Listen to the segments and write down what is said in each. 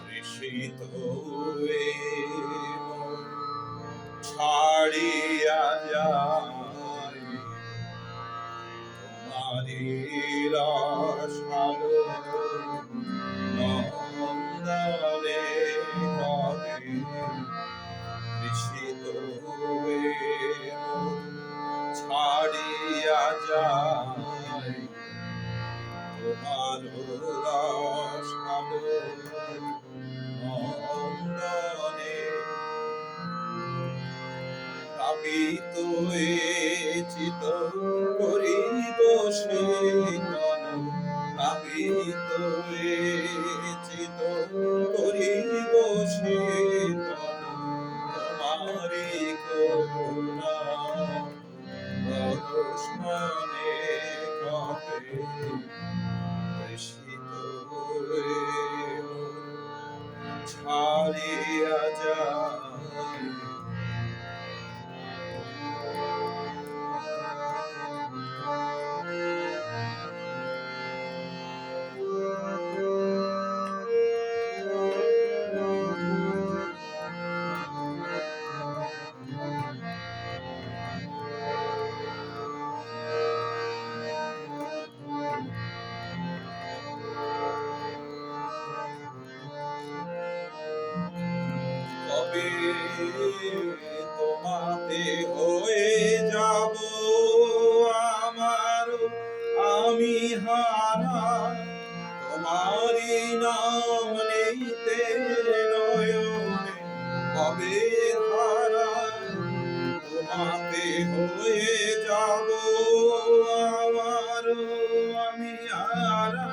তৃষিত ছাড়িয়া যায় তোমারি রসালো নন্দনে কবে তৃষিত ছাড়িয়া যায় তোমার রসালো নন্দনে তাপিত চিত করিব সেতন তাপিত চিত করিব সেতন তোমারি করুণা দর্শনে কবে তৃষিত ছাড়িয়া যায় কবে তোমাতে হয়ে যাব আমার আমি হারা তোমারি নাম নিতে নয়নে কবে হারা তোমাতে হয়ে যাব আমার আমি হারা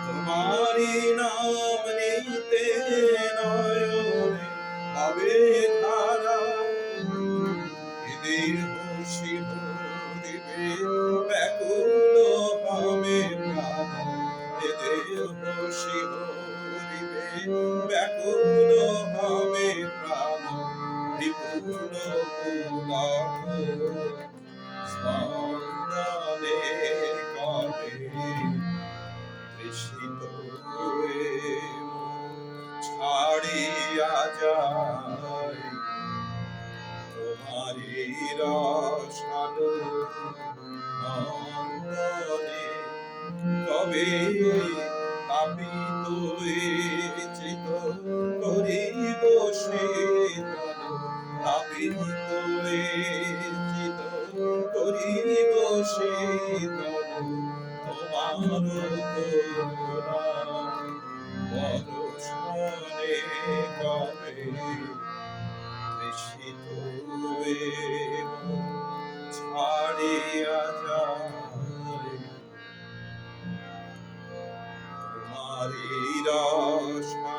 তোমারি নাম নিতে নয়নে কবে ধারা দেহ শিব দিবে ব্যাকুল হবে প্রাণ দেহ শিব দিবে ব্যাকুল হবে প্রাণ বিপুল পুলক স্পন্দনে কবে তৃষিত ছাড়িয়া যায় তোমারি রসালো নন্দনে কবে তাপিত চিত করিব সেতন তাপিত চিত করিব সেতন তোমার করুণা দর্শনে কবে তৃষিত ছাড়িয়া যায় তোমারি রসালো